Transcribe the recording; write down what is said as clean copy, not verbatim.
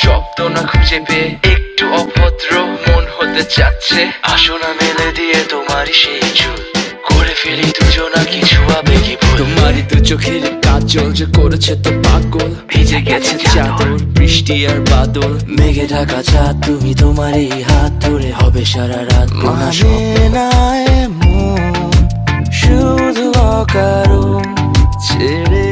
শব্দ না খুঁজে পেয়ে একটু অভদ্র মন হতে চাচ্ছে। আসো না মেলে দিয়ে তোমারই সেই চুল, করে ফেলি দুজনা কিছু আবেগী ভুল। তোমারই দু চোখের কাজল যে করেছে তো পাগল, ভিজে গেছে চাদর বৃষ্টি আর বাদল। মেঘে ঢাকা চাঁদ তুমি তোমারই হাত ধরে হবে সারা রাত। মানে না এমন শুধু অকারণ ছেড়ে